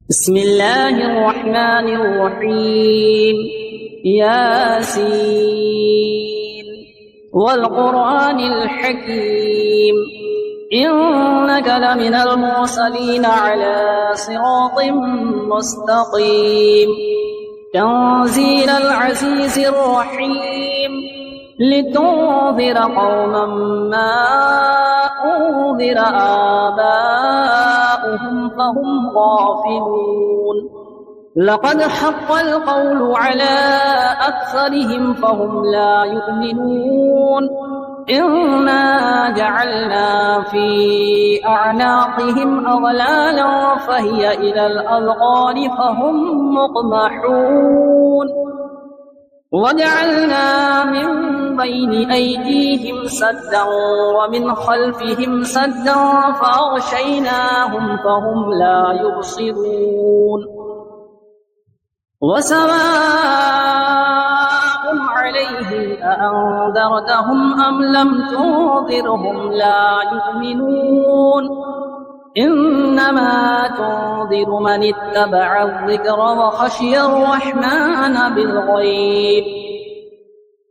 بسم الله الرحمن الرحيم. ياسين والقرآن الحكيم إنك لمن المرسلين على صراط مستقيم تنزيل العزيز الرحيم لتنذر قوما ما أنذر آباؤهم فهم غافلون لقد حق القول على أكثرهم فهم لا يؤمنون إنا جعلنا في أعناقهم أغلالا فهي إلى الأذقان فهم مقمحون وجعلنا من بين أيديهم سدا ومن خلفهم سدا فأغشيناهم فهم لا يبصرون وسواء عليهم أأنذرتهم أم لم تنذرهم لا يؤمنون إنما تنذر من اتبع الذكر وخشي الرحمن بالغيب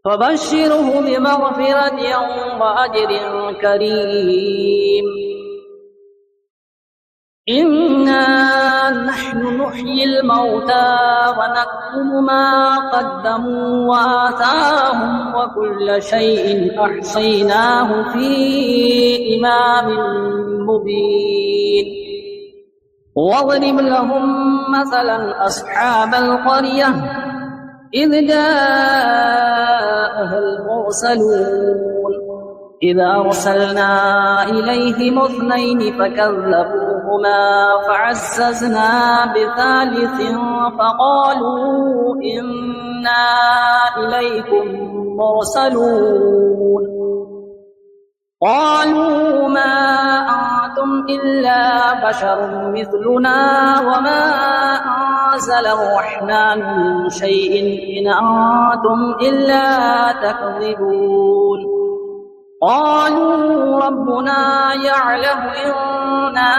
فبشره بمغفرة وأجر كريم إنا نحن نحيي الموتى ونكتب ما قدموا وآثارهم وكل شيء أحصيناه في إمام مبين واضرب لهم مثلا أصحاب القرية إذ جاءها المرسلون إذ أرسلنا إليهم اثنين فكذبوهما فعززنا بثالث فقالوا إنا إليكم مرسلون قالوا ما أنتم إلا بشر مثلنا وما أنزل الرحمن من شيء إن أنتم إلا تكذبون قالوا ربنا يعلم إنا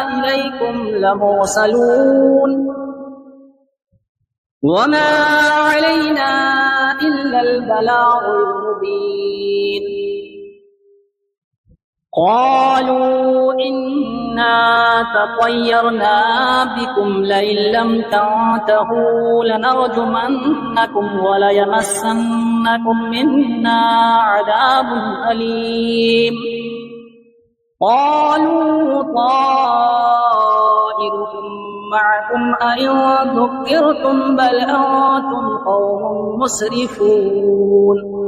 إليكم لمرسلون وما علينا إلا البلاغ المبين قالوا إنا تطيرنا بكم لئن لم تنتهوا لنرجمنكم وليمسنكم منا عذاب أليم قالوا طائركم معكم أئن ذكرتم بل أنتم قوم مسرفون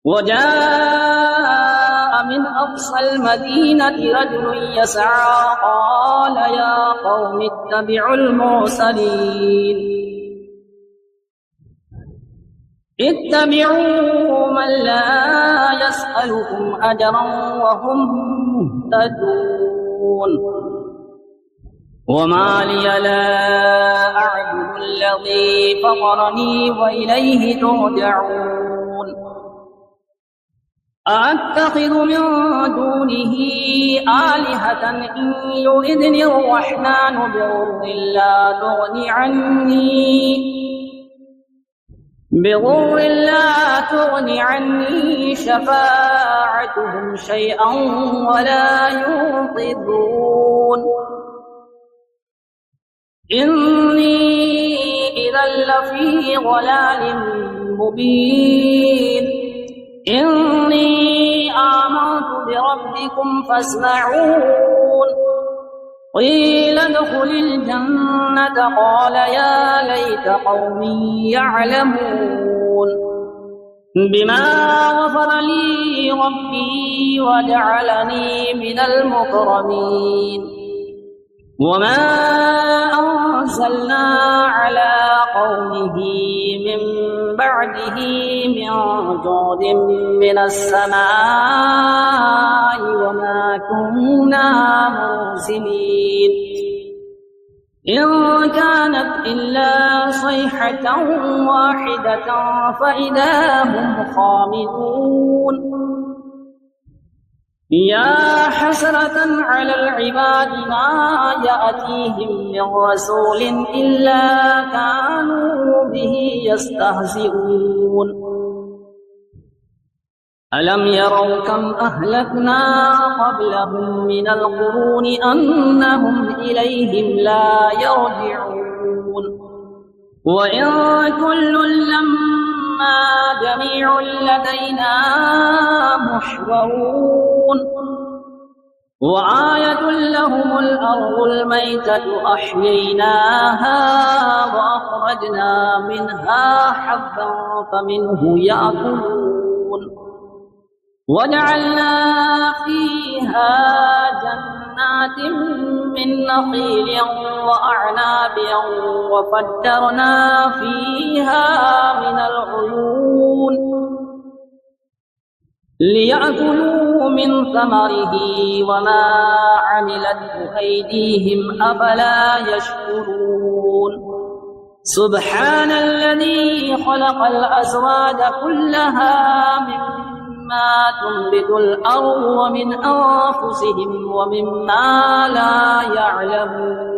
وجاء من أقصى المدينة رجل يسعى قال يا قوم اتبعوا المرسلين اتبعوا من لا يسألكم أجرا وهم مهتدون وما لي لا أعبد الذي فطرني وإليه ترجعون أأتخذ من دونه آلهة إن يردني الرحمن بضر لا تغني عني شفاعتهم شيئا ولا ينقذون إني إذا لفي ضلال مبين إني آمنت بربكم فاسمعون قيل ادخل الجنة قال يا ليت قومي يعلمون بما غفر لي ربي وجعلني من المكرمين وما أنزلنا على قومه من بعده من جود من السماء وما كنا منزلين إن كانت إلا صيحة واحدة فإذا هم خامدون يا حسرة على العباد ما يأتيهم من رسول إلا كانوا به يستهزئون ألم يروا كم أهلكنا قبلهم من القرون أنهم إليهم لا يرجعون وإن كل لما جميع لدينا محضرون وآية لهم الأرض الميتة أحييناها وأخرجنا منها حبا فمنه يأكلون وجعلنا فيها جنات من نخيل وأعناب وفجرنا فيها من العيون ليأكلوا من ثمره وما عملته أيديهم أفلا يشكرون سبحان الذي خلق الأزواج كلها مما تنبت الأرض ومن أنفسهم ومما لا يعلمون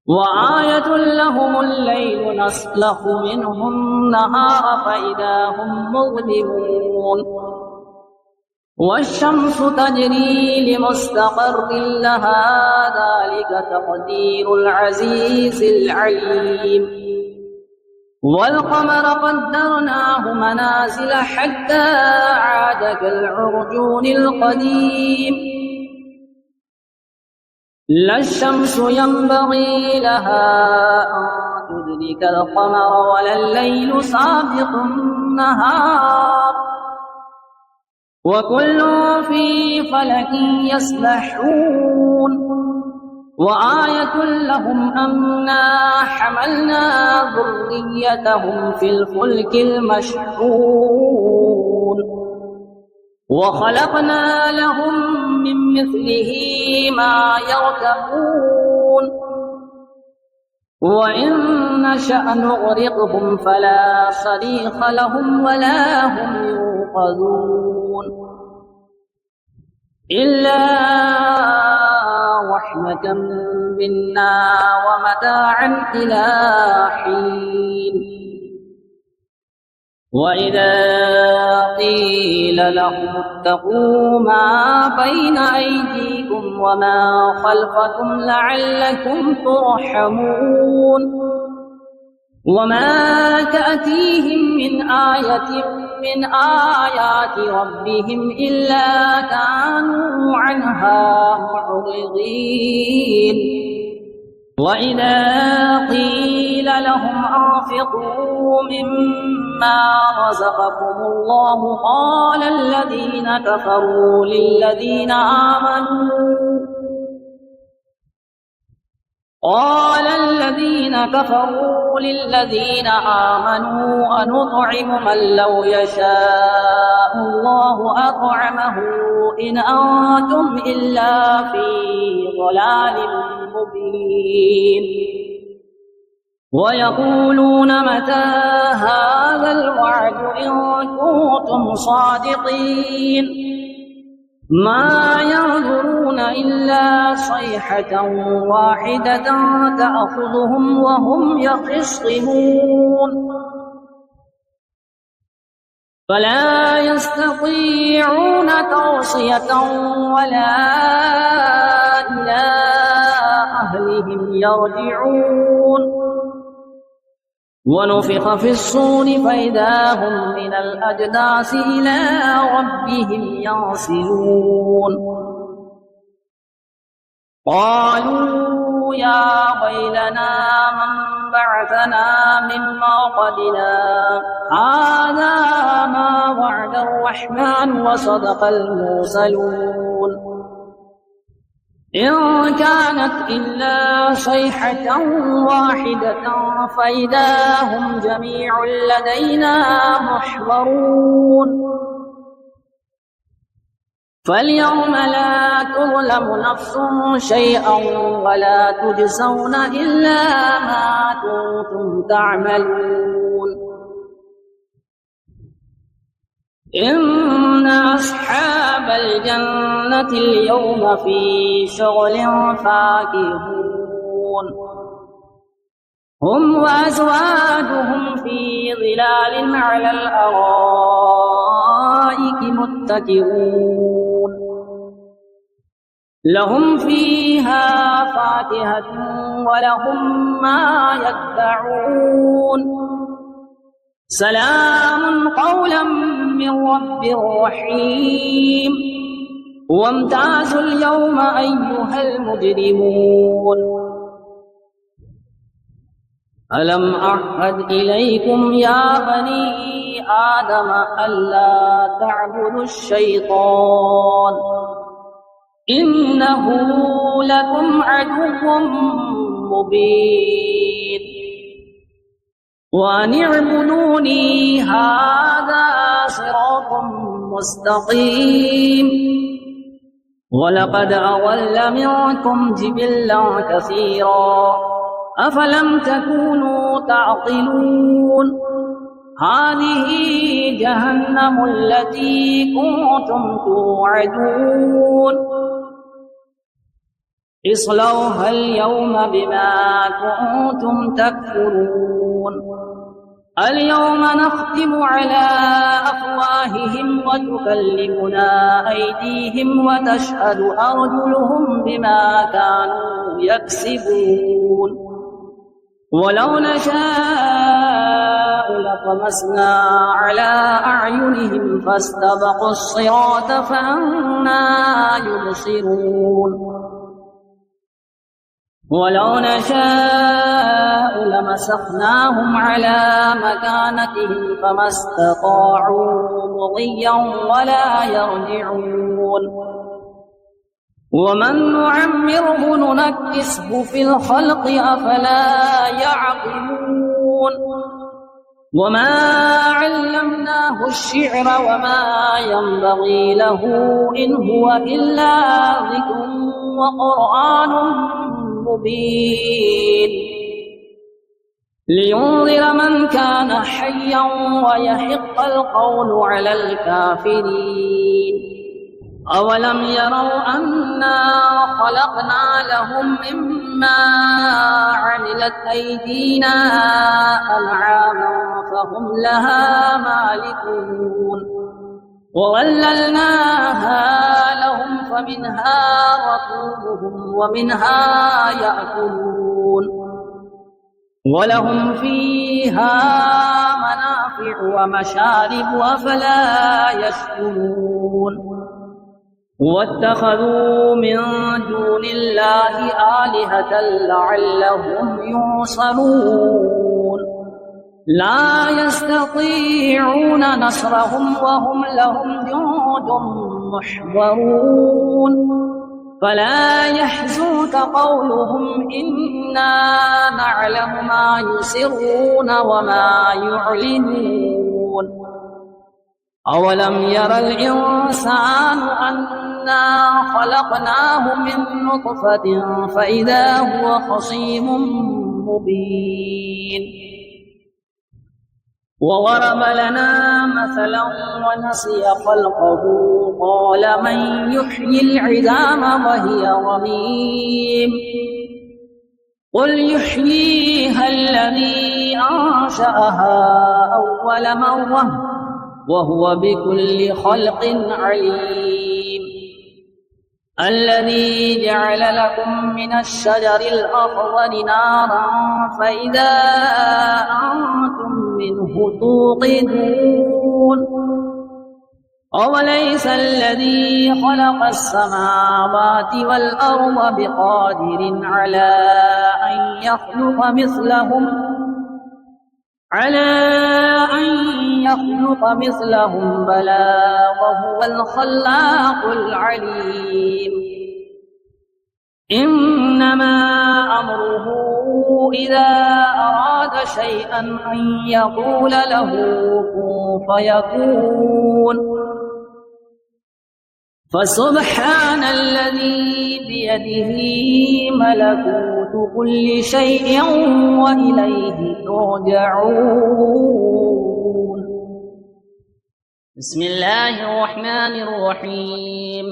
وآية لهم الليل نسلخ منه النهار فإذا هم مظلمون والشمس تجري لمستقر لها ذلك تقدير العزيز العليم والقمر قدرناه منازل حتى عاد كالعرجون القديم لا الشمس ينبغي لها أن تدرك القمر ولا الليل سابق النهار وكل في فلك يسبحون وآية لهم أنا حملنا ذريتهم في الفلك المشحون وخلقنا لهم من مثله ما يركبون وإن نشأ نغرقهم فلا صريخ لهم ولا هم ينقذون إلا رحمة منا ومتاعا إلى حين وإذا قيل لهم اتقوا ما بين أيديكم وما خلفكم لعلكم ترحمون وما تأتيهم من آية من آيات ربهم إلا كانوا عنها معرضين وإذا قيل لهم أنفقوا مما رزقكم الله قال الذين كفروا للذين آمنوا أنطعم من لو يشاء الله أطعمه إن أنتم إلا في ضلال مبين ويقولون متى هذا الوعد إن كنتم صادقين ما ينظرون إلا صيحة واحدة تأخذهم وهم يخصمون فلا يستطيعون توصية ولا إلى أهلهم يرجعون ونفخ في الصور فإذا هم من الأجداث إلى ربهم ينسلون قالوا يا ويلنا من بعثنا من مرقدنا هذا ما وعد الرحمن وصدق المرسلون إن كانت إلا صيحة واحدة فإذا هم جميع لدينا محضرون فاليوم لا تظلم نفس شيئا ولا تجزون إلا ما كنتم تعملون إن أصحاب الجنة اليوم في شغل فاكهون هم وأزواجهم في ظلال على الأرائك متكئون لهم فيها فاكهة ولهم ما يدعون سلام قولا من رب رحيم وامتازوا اليوم أيها المجرمون ألم أعهد إليكم يا بني آدم ألا تعبدوا الشيطان إنه لكم عدو مبين وأن اعبدوني هذا صراط مستقيم ولقد أضل منكم جبلا كثيرا أفلم تكونوا تعقلون هذه جهنم التي كنتم توعدون اصلوها اليوم بما كنتم تكفرون اليوم نختم على أفواههم وتكلمنا أيديهم وتشهد أرجلهم بما كانوا يكسبون ولو نشاء لطمسنا على أعينهم فاستبقوا الصراط فأنى يبصرون ولو نشاء لمسخناهم على مكانتهم فما استطاعوا مضيا ولا يرجعون ومن نعمره ننكسه في الخلق أفلا يعقلون وما علمناه الشعر وما ينبغي له إن هو إلا ذكر وقرآن مبين لينذر من كان حيا ويحق القول على الكافرين أولم يروا أنا خلقنا لهم مما عملت أيدينا أنعاما فهم لها مالكون وظللناها لهم فمنها ركوبهم ومنها يأكلون ولهم فيها منافع ومشارب أفلا يشكرون واتخذوا من دون الله آلهة لعلهم ينصرون لا يستطيعون نصرهم وهم لهم جند محضرون فلا يحزنك قولهم إنا نعلم ما يسرون وما يعلنون أولم ير الإنسان أنا خلقناه من نطفة فإذا هو خصيم مبين وضرب لنا مثلا ونسي خلقه قال من يحيي العظام وهي رميم قل يحييها الذي أنشأها أول مرة وهو بكل خلق عليم الذي جعل لكم من الشجر الأخضر نارا فإذا أنتم منه توقدون أوليس الذي خلق السماوات والأرض بقادر على أن يخلق مثلهم بلى وهو الخلاق العليم إنما أمره إذا أراد شيئا أن يقول له كن فيكون فسبحان الذي بيده ملكوت كل شيء وإليه ترجعون بسم الله الرحمن الرحيم.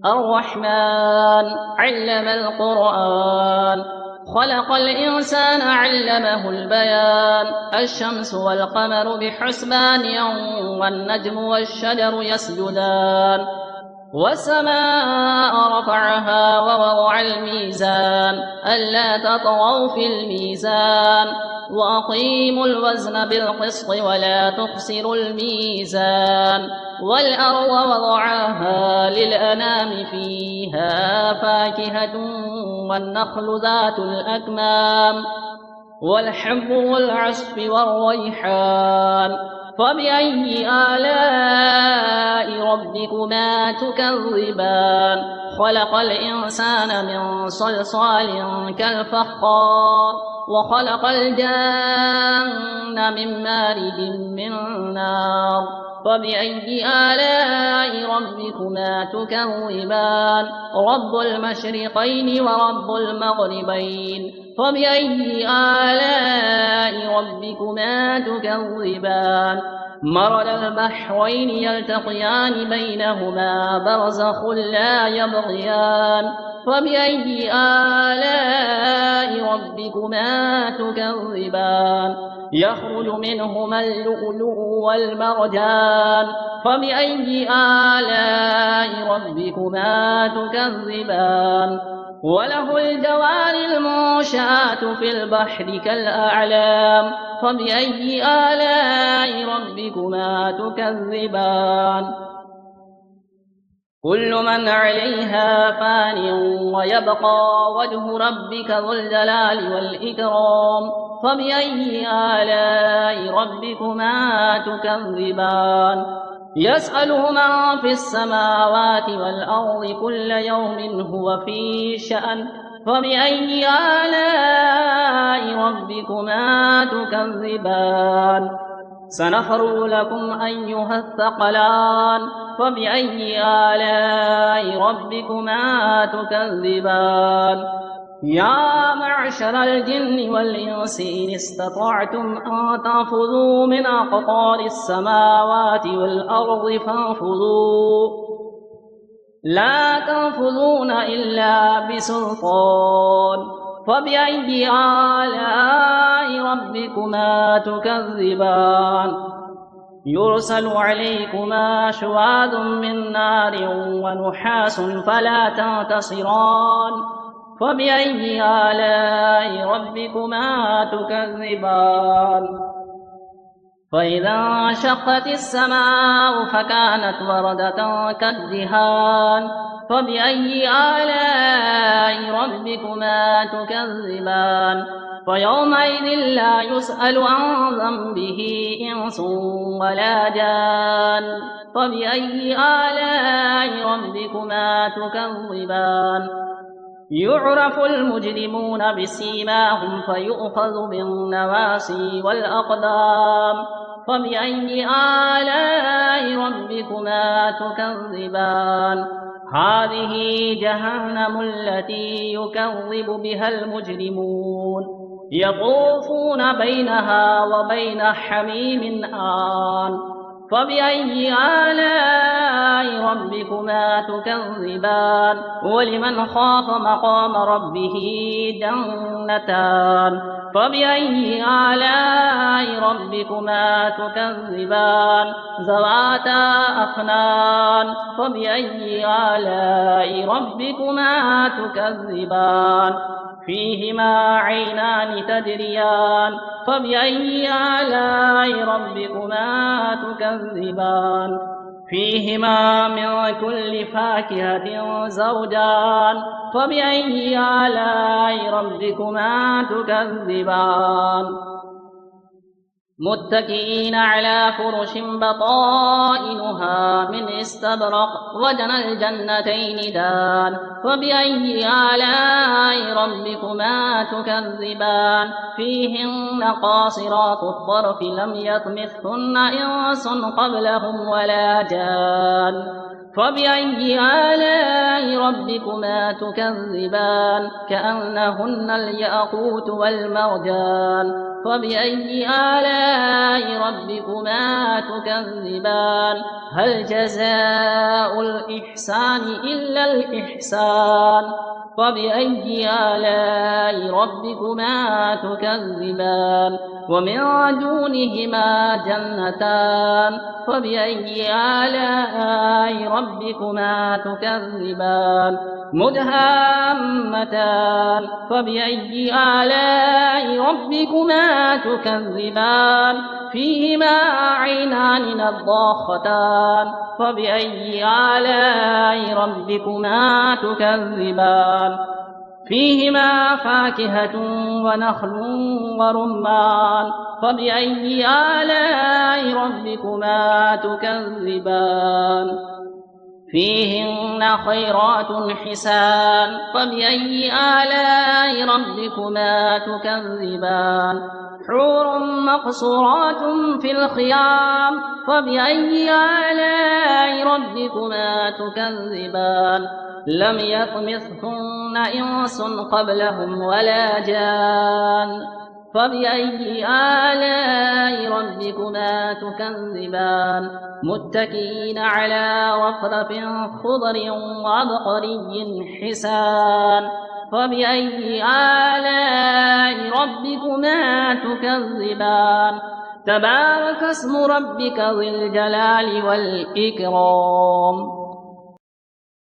الرحمن علم القرآن، خلق الإنسان علمه البيان. الشمس والقمر بحسبان والنجم والشجر يسجدان. والسماء رفعها ووضع الميزان ألا تطغوا في الميزان وأقيموا الوزن بالقسط ولا تخسروا الميزان. والأرض وضعها للأنام فيها فاكهة والنخل ذات الأكمام والحب والعصف والريحان. فبأي آلاء ربكما تكذبان؟ خلق الإنسان من صلصال كالفخار وخلق الجن من مارج من نار. فبأي آلاء ربكما تكذبان؟ رب المشرقين ورب المغربين. فبأي آلاء ربكما تكذبان؟ مرج البحرين يلتقيان بينهما برزخ لا يبغيان. فبأي آلاء ربكما تكذبان؟ يخرج منهما اللؤلؤ والمرجان. فبأي آلاء ربكما تكذبان؟ وله الجوار المنشآت في البحر كالأعلام. فبأي آلاء ربكما تكذبان؟ كل من عليها فان ويبقى وجه ربك ذو الجلال والإكرام. فبأي آلاء ربكما تكذبان؟ يسأله من في السماوات والأرض كل يوم هو في شأن. فبأي آلاء ربكما تكذبان؟ سنفرغ لكم أيها الثقلان. فبأي آلاء ربكما تكذبان؟ يا معشر الجن والإنس إن استطعتم أن تنفذوا من أقطار السماوات والأرض فانفذوا، لا تنفذون إلا بسلطان. فبأي آلاء ربكما تكذبان؟ يرسل عليكما شواظ من نار ونحاس فلا تنتصران. فبأي آلاء ربكما تكذبان؟ فإذا انشقت السماء فكانت وردة كالدهان. فبأي آلاء ربكما تكذبان؟ فيومئذ لا يسأل عن ذنبه إنس ولا جان. فبأي آلاء ربكما تكذبان؟ يعرف المجرمون بسيماهم فيؤخذ بالنواصي والأقدام. فبأي آلاء ربكما تكذبان؟ هذه جهنم التي يكذب بها المجرمون يطوفون بينها وبين حميم آن. فبأي آلاء ربكما تكذبان؟ ولمن خاف مقام ربه جنتان. فبأي آلاء ربكما تكذبان؟ ذواتا أفنان. فبأي آلاء ربكما تكذبان؟ فيهما عينان تجريان. فبأي آلاء ربكما تكذبان؟ فيهما من كل فاكهة زوجان. فبأي آلاء ربكما تكذبان؟ متكئين على فرش بطائنها من استبرق وجنى الجنتين دان. فبأي آلاء ربكما تكذبان؟ فيهن قاصرات الطرف لم يطمثهن إنس قبلهم ولا جان. فبأي آلاء ربكما تكذبان كأنهن الياقوت والمرجان فبأي آلاء ربكما تكذبان هل جزاء الإحسان إلا الإحسان فبأي آلاء ربكما تكذبان ومن دونهما جنتان فبأي آلاء ربكما تكذبان مدهامتان فبأي آلاء ربكما تكذبان فيهما عينان نضاختان فبأي آلاء ربكما تكذبان فيهما فاكهة ونخل ورمان فبأي آلاء ربكما تكذبان فيهن خيرات حسان فبأي آلاء ربكما تكذبان حور مقصورات في الخيام فبأي آلاء ربكما تكذبان لم يطمثهن إنس قبلهم ولا جان فبأي آلاء ربكما تكذبان متكئين على رفرف خضر وعبقري حسان فبأي آلاء ربكما تكذبان تبارك اسم ربك ذي الجلال والإكرام